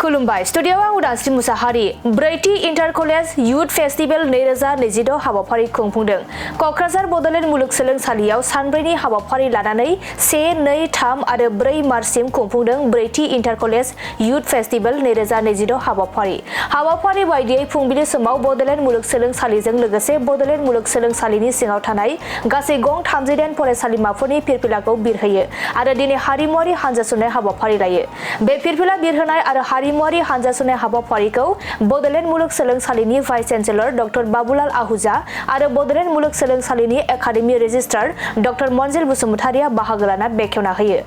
खुलुमबाय स्टुडियोआव आं उदांस्रि मुसाहारि ब्रैथि इन्टार कलेज युथ फेस्टिवल 2026 हाबाफारि खुंफुंदों क'क्राझार बड'लेण्ड मुलुगसोलोंसालियाव सानब्रैनि हाबाफारि लानानै 1, 2, 3 आरो 4 मार्चसिम खुंफुंदों ब्रैथि इन्टार कलेज युथ फेस्टिवल 2026 हाबाफारि बायदियै फुंबिलि समाव बड'लेण्ड मुलुगसोलोंसालिजों लोगोसे बड'लेण्ड मुलुगसोलोंसालिनि सिङाव थानाय गासै गं 38 फरायसालिमाफोरनि फिरफिलाखौ बिरहोयो आरो दिनै हारिमुआरि हानजा सुनाय हाबाफारि लायो बे फिरफिला बिरहोनाय आरो हारिमुआरि हानजा सुनाय हाबाफारिखौ बड'लेण्ड मुलुगसोलोंसालिनि vice chancellor doctor Babulal Ahuja आरो बड'लेण्ड मुलुगसोलोंसालिनि एकाडेमि रेजिस्ट्रार डक्टर मनजिल बसुमतारिया बाहागो लाना बेखेवना होयो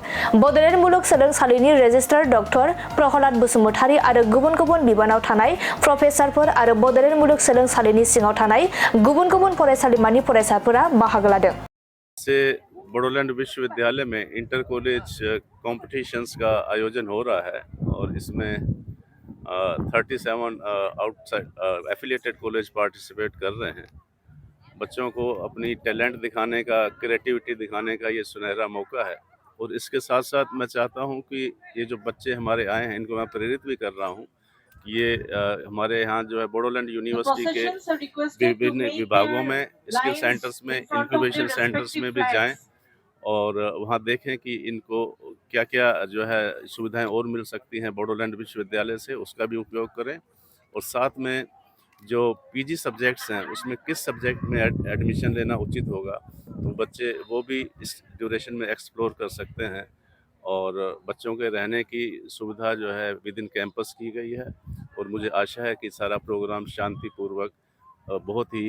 बड'लेण्ड मुलुगसोलोंसालिनि रेजिस्ट्रार डक्टर प्रहलाद बसुमतारि आरो गुबुन गुबुन बिबानाव थानाय प्रफेसारफोर आरो बड'लेण्ड मुलुगसोलोंसालिनि सिङाव थानाय गुबुन गुबुन फरायसालिमानि फरायसाफोरा बाहागो लादों। बड़ौलैंड विश्वविद्यालय में इंटर कॉलेज कॉम्पिटिशन्स का आयोजन हो रहा है और इसमें 37 आउटसाइड एफिलिएटेड कॉलेज पार्टिसिपेट कर रहे हैं। बच्चों को अपनी टैलेंट दिखाने का, क्रिएटिविटी दिखाने का ये सुनहरा मौका है और इसके साथ साथ मैं चाहता हूँ कि ये जो बच्चे हमारे आए हैं इनको मैं प्रेरित भी कर रहा हूँ कि ये हमारे यहाँ जो है बड़ौलैंड यूनिवर्सिटी के विभिन्न विभागों में स्किल सेंटर्स में इंक्यूबेशन सेंटर्स में भी जाएं और वहाँ देखें कि इनको क्या क्या जो है सुविधाएं और मिल सकती हैं बड़ौलैंड विश्वविद्यालय से, उसका भी उपयोग करें और साथ में जो पीजी सब्जेक्ट्स हैं उसमें किस सब्जेक्ट में एडमिशन लेना उचित होगा तो बच्चे वो भी इस ड्यूरेशन में एक्सप्लोर कर सकते हैं और बच्चों के रहने की सुविधा जो है विद इन कैंपस की गई है और मुझे आशा है कि सारा प्रोग्राम शांतिपूर्वक बहुत ही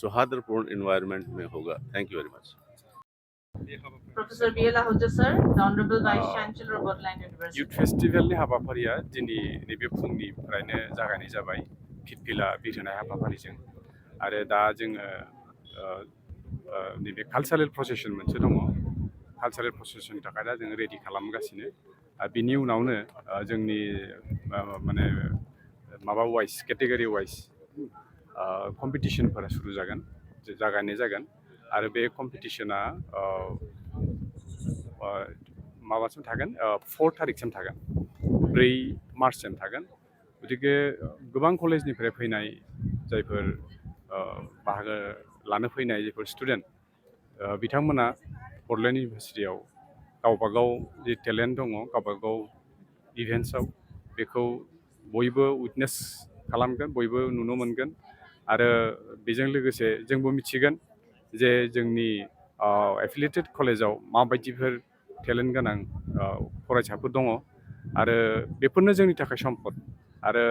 सौहार्दपूर्ण एनवायरनमेंट में होगा। Thank you very much. Professor B.L. Ahuja sir, the Honorable Vice Chancellor of Bordland University. Youth Festivalनि हाबाफारिया दिनै नैबे फुंनिफ्रायनो जागायनाय जाबाय फिरफिला बिरहोनाय हाबाफारिजों आरो दा जोङो नैबे कालचारेल प्रसेसन मोनसे दङ कालचारेल प्रसेसननि थाखाय दा जोङो रेडि खालामगासिनो बिनि उनावनो जोंनि माने माबा वाइज केटेगरि वाइज कम्पिटिशनफोरा सुरु जागायनाय जागोन आरो बे कम्पिटिशना माबासिम थागोन 4 तारिखसिम थागोन 4 मार्चसिम थागोन गतिके गोबां कलेजनिफ्राय फैनाय जायफोर बाहागो लानो फैनाय जायफोर स्टुडेन्ट बिथांमोना बड'लेण्ड इउनिभारसिटियाव गावबागाव जि टेलेन्ट दङ गावबागाव इभेन्ट्सआव बेखौ बयबो उइटनेस खालामगोन बयबो नुनो मोनगोन आरो बेजों लोगोसे जोंबो मिथिगोन जे जोंनि एफिलिएटेड कलेजाव माबायदिफोर टेलेन्ट गोनां फरायसाफोर दङ आरो बेफोरनो जोंनि थाखाय सम्पद आरो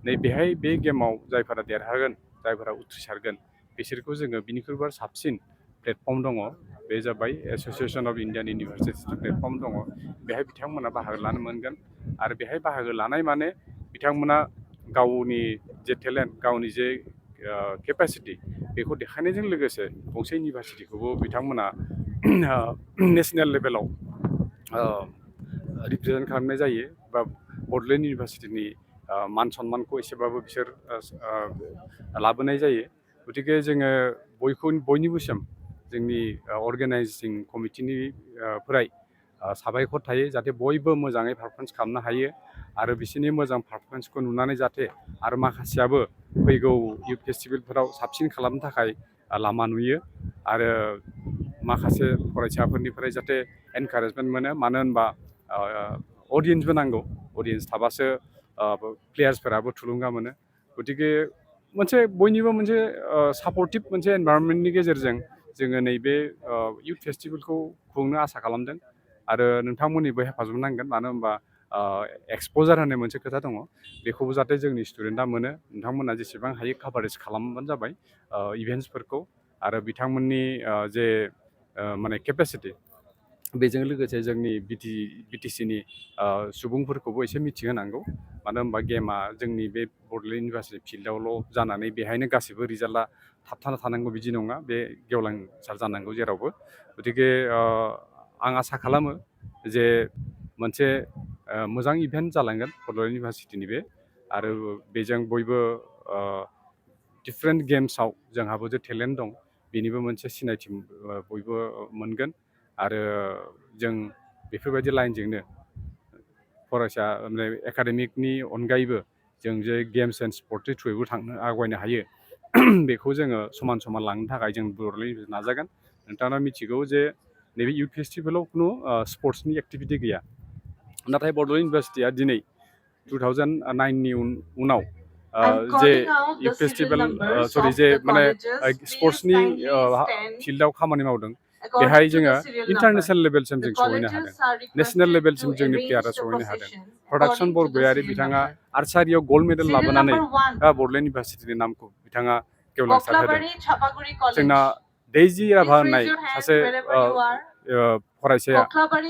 नै बेहाय बे गेमाव जायफोरा देरहागोन जायफोरा उथ्रिसारगोन बिसोरखौ जोङो बिनिख्रुइबो साबसिन प्लेटफर्म दङ बे जाबाय एस'सिएसन अफ इन्डियान इउनिभार्सिटिस प्लेटफर्म दङ बेहाय बिथांमोना बाहागो लानो मोनगोन आरो बेहाय बाहागो लानाय माने बिथांमोना गावनि जे टेलेन्ट गावनि जे केपासिटि बेखौ देखायनायजों लोगोसे गंसे इउनिभार्सिटिखौबो बिथांमोना नेसनेल लेभेलाव रिप्रेजेन्ट खालामनाय जायो बा बड'लेण्ड इउनिभार्सिटिनि मान सन्मानखौ एसेबाबो बिसोर लाबोनाय जायो गतिके जोङो बयनिबोसिम जोंनि अर्गेनाइजिं कमिटिनि फ्राय साबायखर थायो जाहाथे बयबो मोजाङै पारफर्मेन्स खालामनो हायो आरो बिसोरनि मोजां पारफर्मेन्सखौ नुनानै जाहाथे आरो माखासेयाबो फैगौ इउथ फेस्टिभेलफोराव साबसिन खालामनो थाखाय लामा नुयो आरो माखासे फरायसाफोरनिफ्राय जाहाथे एनकारेजमेन्ट मोनो मानो होनबा अडियेन्सबो नांगौ अडियेन्स थाबासो प्लेयार्सफोराबो थुलुंगा मोनो गतिके मोनसे बयनिबो मोनसे सापर्टिभ मोनसे एनभायरनमेन्टनि गेजेरजों जोङो नैबे इउथ फेस्टिभेलखौ खुंनो आसा खालामदों आरो नोंथांमोननिबो हेफाजाब नांगोन मानो होनबा एक्सप'जार होननाय मोनसे खोथा दङ बेखौबो जाहाथे जोंनि स्टुडेन्टआ मोनो नोंथांमोना जेसेबां हायो काभारेज खालामबानो जाबाय इभेन्ट्सफोरखौ आरो बिथांमोननि जे माने केपासिटि बेजों लोगोसे जोंनि बिटिसिनि सुबुंफोरखौबो एसे मिथिहोनांगौ मानो होनबा गेमा जोंनि बे बड'लेण्ड इउनिभार्सिटि फिल्डआवल' जानानै बेहायनो गासैबो रिजाल्टआ थाबथाना थानांगौ बिदि नङा बे गेवलांसार जानांगौ जेरावबो गतिके आं आसा खालामो जे मोनसे मोजां इभेन्ट जालांगोन बड'लेण्ड इउनिभार्सिटिनि बे आरो बेजों बयबो डिफारेन्ट गेम्सआव जोंहाबो जे टेलेन्ट दं बेनिबो मोनसे सिनायथि बयबो मोनगोन आरो जों बेफोरबायदि लाइनजोंनो फरायसा माने एकाडेमिकनि अनगायैबो जों जे गेम्स एन्ड स्पर्टनि थ्रुयैबो थांनो आवगायनो हायो बेखौ जोङो समान समान लांनो थाखाय जों बड'लेण्ड नाजागोन नोंथाङा मिथिगौ जे नैबे इउथ फेस्टिभेलाव खुनु स्पर्ट्सनि एक्टिभिटि गैया नाथाय बड'लेण्ड इउनिभारसिटिया दिनै 2009नि उनाव जे इउथ फेस्टिभेल सरि जे माने स्पर्ट्सनि फिल्डआव खामानि मावदों बेहाय जोङो इन्टारनेसनेल लेभेलसिम जों सहैनो हादों नेशनेल लेभेलसिम जोंनि प्लेयारा सहैनो हादों प्रडाक्सन बरगयारि बिथाङा आर्चारियाव गल्ड मेडेल लाबोनानै बड'लेण्ड इउनिभारसिटिनि नामखौ बिथाङा गेवलांसार होदों जोंना डेजी राभा होननाय सासे फरायसाया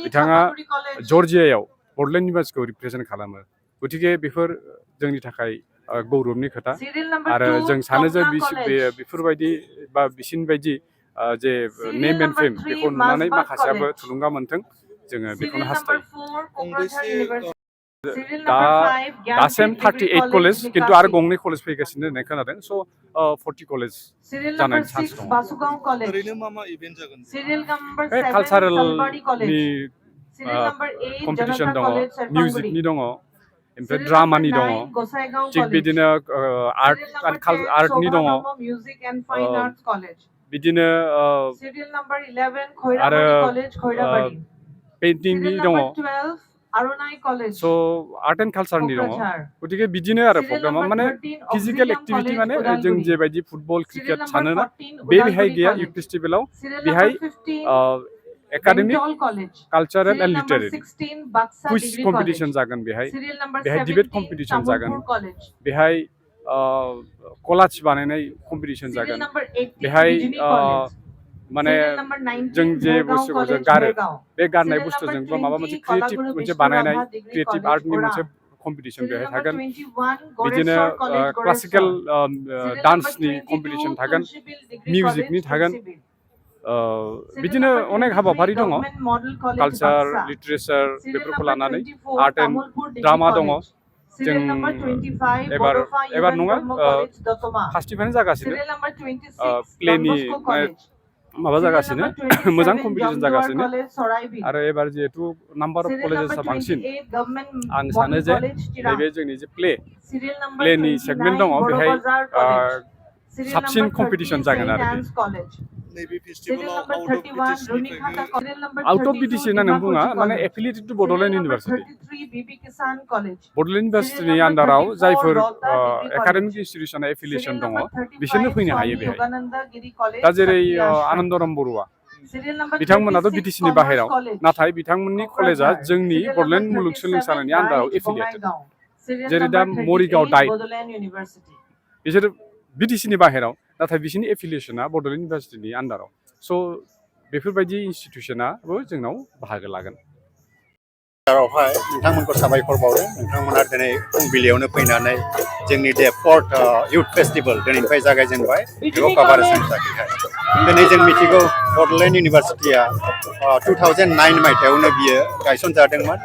बिथाङा जर्जियायाव बड'लेण्ड इउनिभारसिटिखौ रिप्रेजेन्ट खालामो गतिके बेफोर जोंनि थाखाय गौरबनि खोथा आरो जों सानो जे बेफोरबायदि बा बिसिनि बायदि जे नेम एन्ड फेम बेखौ नुनानै माखासेयाबो थुलुंगा मोनथों जोङो बेखौनो हास्थायो दासिम 38 कलेज किन्तु आरो गंनै कलेज फैगासिनो होननाय खोनादों स' 40 कलेज जानायनि चान्स दं ओरैनो मा मा इभेन्ट जागोन बे कालचारेलनि कम्पिटिसन दङ मिउजिकनि दङ ओमफ्राय ड्रामानि दङ थिग बिदिनो आर्टनि दङ बिदिनो आरो पेइन्टिंनि दङ स' आर्ट एन्ड कालचारनि दङ गतिके बिदिनो आरो प्रग्रामा माने फिजिकेल एक्टिभिटि माने जों जेबायदि फुटबल क्रिकेट सानोना बेहाय गैया इउथ फेस्टिभेलाव बेहाय academic cultural and literary quiz competition जागोन बेहाय डिबेट कम्पिटिसन जागोन बेहाय कलाज बानायनाय कम्पिटिसन जागोन बेहाय माने जों जे बुस्थुखौ जों गारो बे गारनाय बुस्थुजोंबो माबा मोनसे क्रिएटिभ मोनसे बानायनाय क्रिएटिभ आर्टनि मोनसे कम्पिटिसन बेहाय थागोन बिदिनो क्लासिकेल डान्सनि कम्पिटिसन थागोन मिउजिकनि थागोन बिदिनो अनेक हाबाफारि दङ कालचार लिटारेचार बेफोरखौ लानानै आर्ट एन्ड ड्रामा दङ जों एबार नङा फार्स्टनिफ्रायनो जागासिनो प्लेनि माबा जागासिनो मोजां कम्पिटिसन जागासिनो आरो एबार जिहेतु नाम्बार अफ कलेजेसआ बांसिन आं सानो जे नैबे जोंनि जे प्लेनि सेगमेन्ट दङ बेहाय साबसिन कम्पिटिसन जागोन आरोखि नैबे फेस्टिभेलाव आउट अफ बिटिसि होननानै बुङा माने affiliated to Bodoland university Bodoland इउनिभारसिटिनि आन्डाराव जायफोर एकाडेमिक इनस्टिटिउसना एफिलिएसन दङ बिसोरनो फैनो हायो बेहाय दा जेरै आनन्दराम बरुवा बिथांमोनाथ' बिटिसिनि बाहेराव नाथाय बिथांमोननि कलेजआ जोंनि बड'लेण्ड मुलुगसोलोंसालिनि आन्डाराव एफिलियेटेड जेरै दा मरिगाव डाइट बिसोर बिटिसिनि बाहेराव नाथाय बिसोरनि एफिलिएसना बड'लेण्ड इउनिभारसिटिनि आन्डाराव स' बेफोरबायदि इनस्टिटिउसनाबो जोंनाव बाहागो लागोन आवहाय नोंथांमोनखौ साबायखर बावो नोंथांमोना दिनै फुंबिलियावनो फैनानै जोंनि दे 4th इउथ फेस्टिभेल दिनैनिफ्राय जागायजेनबाय बेखौ कभारेजनि थाखाय दिनै जों मिथिगौ बड'लेण्ड इउनिभारसिटिया 2009 मायथाइयावनो बियो गायसनजादोंमोन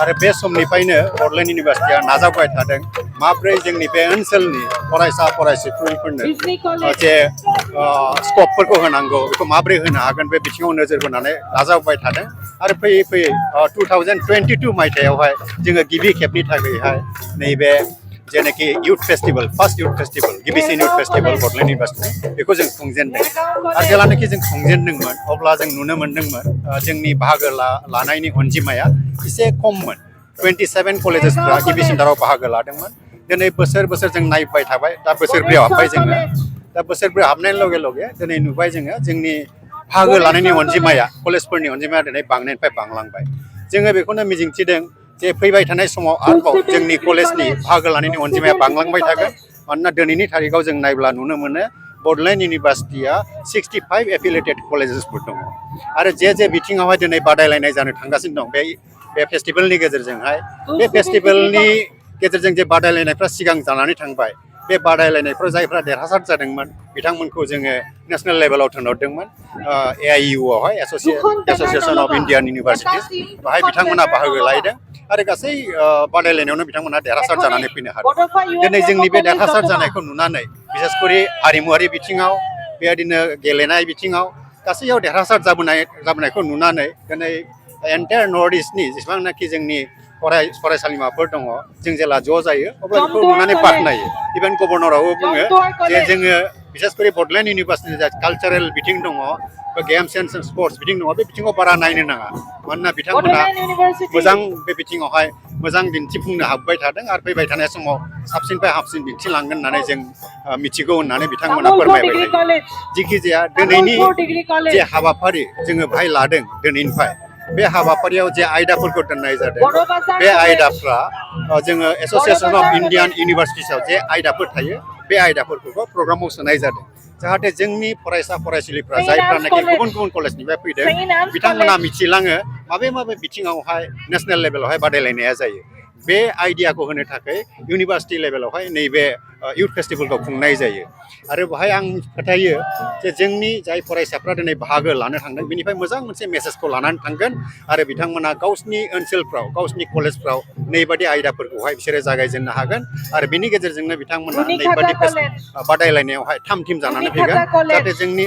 आरो बे समनिफ्रायनो बड'लेण्ड इउनिभारसिटिया नाजाबाय थादों माब्रै जोंनि बे ओनसोलनि फरायसा फरायसुलिफोरनो जे स्कपफोरखौ होनांगौ बेखौ माब्रै होनो हागोन बे बिथिङाव नोजोर होनानै नाजाबाय थादों आरो फैयै फैयै 2022 मायथाइयावहाय जोङो गिबि खेबनि थाखायहाय नैबे जेनाखि youth festival first youth festival गिबिसिन इउथ फेस्टिभेल बड'लेण्ड इउनिभारसिटि बेखौ जों खुंजेनदों आरो जेब्लानाखि जों खुंजेनदोंमोन अब्ला जों नुनो मोन्दोंमोन जोंनि बाहागो लानायनि अनजिमाया एसे खममोन 27 कलेजेसफ्रा गिबिसिनथाराव बाहागो लादोंमोन दिनै बोसोर जों नायबाय थाबाय दा बोसोरब्रैयाव हाबबाय जोङो दा बोसोरब्रै हाबनायनि लगे लगे दिनै नुबाय जोङो जोंनि बाहागो लानायनि अनजिमाया कलेजफोरनि अनजिमाया दिनै बांनायनिफ्राय बांलांबाय जोङो बेखौनो मिजिंथिदों जे फैबाय थानाय समाव आरोबाव जोंनि कलेजनि बाहागो लानायनि अनजिमाया बांलांबाय थागोन मानोना दिनैनि थारिखआव जों नायब्ला नुनो मोनो बड'लेण्ड इउनिभारसिटिया 65 एफिलियेटेड कलेजेसफोर दङ आरो जे बिथिङावहाय दिनै बादायलायनाय जानो थांगासिनो दं बे फेस्टिभेलनि गेजेरजोंहाय बे फेस्टिभेलनि गेजेरजों जे बादायलायनायफ्रा सिगां जानानै थांबाय बे बादायलायनायफ्राव जायफ्रा देरहासार जादोंमोन बिथांमोनखौ जोङो नेसनेल लेभेलाव थिनहरदोंमोन AIU आवहाय एस'सिएसन अफ इन्डियान इउनिभारसिटिस बाहाय बिथांमोना बाहागो लायदों आरो गासै बादायलायनायावनो बिथांमोना देरहासार जानानै फैनो हादों दिनै जोंनि बे देरहासार जानायखौ नुनानै बिसेसकरि हारिमुवारि बिथिङाव बेबायदिनो गेलेनाय बिथिङाव गासैयाव देरहासार जाबोनायखौ नुनानै दिनै एन्टायार नर्थ इस्टनि जेसेबांनाखि जोंनि फरायसालिमाफोर दङ जों जेला ज' जायो अब्ला बेखौ नुनानै बाख्नायो इभेन गभर्नराबो बुङो जे जोङो बिसेस करि बडलेण्ड इउनिभार्सिटिनि जा कालचारेल बिथिं दङ बा गेम्स एन्ड स्पर्ट्स बिथिं दङ बे बिथिङाव बारा नायनो नाङा मानोना बिथांमोना मोजां बे बिथिङावहाय मोजां दिन्थिफुंनो हाबबाय थादों आरो फैबाय थानाय समाव साबसिननिफ्राय हामसिन दिन्थिलांगोन होननानै जों मिथिगौ होननानै बिथांमोना फोरमायबाय थायो जिखि जाया दिनैनि जे हाबाफारि जोङो बाहाय लादों दिनैनिफ्राय बे हाबाफारियाव जे आयदाफोरखौ दोननाय जादों बे आयदाफ्रा जोङो एस'सिएशन अफ इन्डियान इउनिभार्सिटिसआव जे आयदाफोर थायो बे आयदाफोरखौ प्रग्रामाव सोनाय जादों जाहाथे जोंनि फरायसा फरायसुलिफ्रा जायफ्रानाखि गुबुन गुबुन कलेजनिफ्राय फैदों बिथांमोना मिथिलाङो माबे नेसनेल लेभेलावहाय बादायलायनाया जायो बे आइडियाखौ होनो थाखाय इउनिभार्सिटि लेभेलावहाय नैबे इउथ फेस्टिभेलखौ खुंनाय जायो आरो बेहाय आं फोथायो जे जोंनि जाय फरायसाफ्रा दिनै बाहागो लानो थांदों बेनिफ्राय मोजां मोनसे मेसेजखौ लानानै थांगोन आरो बिथांमोना गावसिनि ओनसोलफ्राव गावसिनि कलेजफ्राव नैबादि आयदाफोरखौहाय बिसोरो जागायजेननो हागोन आरो बिनि गेजेरजोंनो बिथांमोना नैबादि बादायलायनायावहाय थाम थिम जानानै फैगोन जाहाथे जोंनि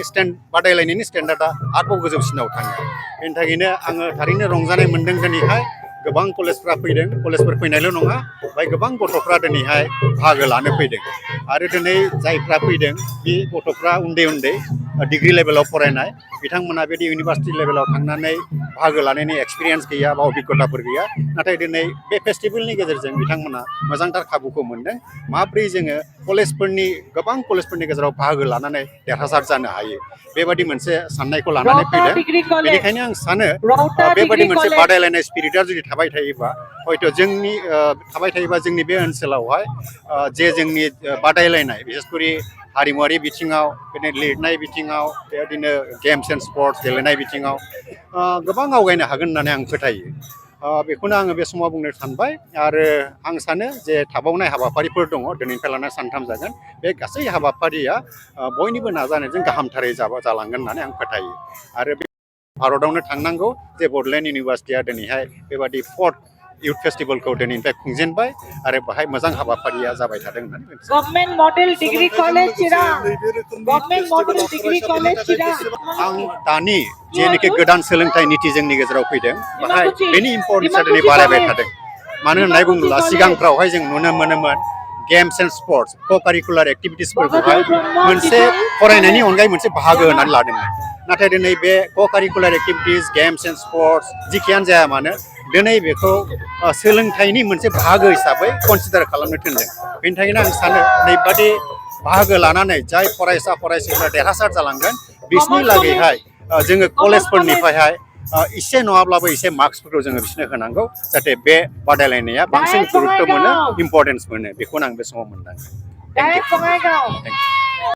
बादायलायनायनि स्टेन्डार्डआ आरोबाव गोजौसिनाव थाङो बेनि थाखायनो आङो थारैनो रंजानाय मोनदों दिनैहाय गोबां कलेजफ्रा फैदों कलेजफोर फैनायल' नङा ओमफ्राय गोबां गथ'फ्रा दिनैहाय बाहागो लानो फैदों आरो दिनै जायफ्रा फैदों बे गथ'फ्रा उन्दै डिग्री लेभेलाव फरायनाय बिथांमोना बेबायदि इउनिभार्सिटि लेभेलाव थांनानै बाहागो लानायनि एक्सपिरियेन्स गैया बा अभिज्ञताफोर गैया नाथाय दिनै बे फेस्टिभेलनि गेजेरजों बिथांमोना मोजांथार खाबुखौ मोनदों माब्रै जोङो गोबां कलेजफोरनि गेजेराव बाहागो लानानै देरहासार जानो हायो बेबादि मोनसे साननायखौ लानानै फैदों बेनिखायनो आं सानो बेबादि मोनसे बादायलायनाय स्पिरिटआ जुदि थाबाय थायोबा हयथ' जोंनि बे ओनसोलावहाय जे जोंनि बादायलायनाय बिसेसकरि हारिमुवारि बिथिङाव बिदिनो लिरनाय बिथिङाव बेबायदिनो गेम्स एन्ड स्पर्ट्स गेलेनाय बिथिङाव गोबां आवगायनो हागोन होननानै आं फोथायो बेखौनो आङो बे समाव बुंनो सानबाय आरो आं सानो जे थाबावनाय हाबाफारिफोर दङ दिनैनिफ्राय लानानै सानथाम जागोन बे गासै हाबाफारिया बयनिबो नाजानायजों गाहामथारै जालांगोन होननानै आं फोथायो आरो बे भारतावनो थांनांगौ जे बडलेण्ड इउनिभार्सिटिया दिनैहाय बेबादि 4th इउथ फेस्टिभेलखौ दिनैनिफ्राय खुंजेनबाय आरो बाहाय मोजां हाबाफारिया जाबाय थादों होननानै गभर्नमेन्ट मडेल डिग्री कॉलेज चिरां गभर्नमेन्ट मडेल डिग्री कॉलेज चिरां आं दानि जेनोखि गोदान सोलोंथाइ नीति जोंनि गेजेराव फैदों बाहाय बेनि इम्परटेन्सआ दिनै बारायबाय थादों मानो होननानै बुङोब्ला सिगांफ्रावहाय जों नुनो मोनोमोन गेम्स एन्ड स्पर्ट्स को कारिकुलार एक्टिभिटिसफोरखौहाय मोनसे फरायनायनि अनगायै मोनसे बाहागो होननानै लादोंमोन नाथाय दिनै बे co curricular activities games and sports जिखियानो जाया मानो दिनै बेखौ सोलोंथाइनि मोनसे बाहागो हिसाबै कनसिडार खालामनो थिनदों बेनि थाखायनो आं सानो नैबादि बाहागो लानानै जाय फरायसा फरायसुलिफ्रा देरहासार जालांगोन बिसोरनि लागैहाय जोङो कलेजफोरनिफ्रायहाय इसे नङाब्लाबो इसे मार्क्सफोरखौ जोङो बिसोरनो होनांगौ जाहाथे बे बादायलायनाया बांसिन गुरुत्व मोनो इम्परटेन्स मोनो बेखौनो आं बे समाव मोनदाङो थेंक इउ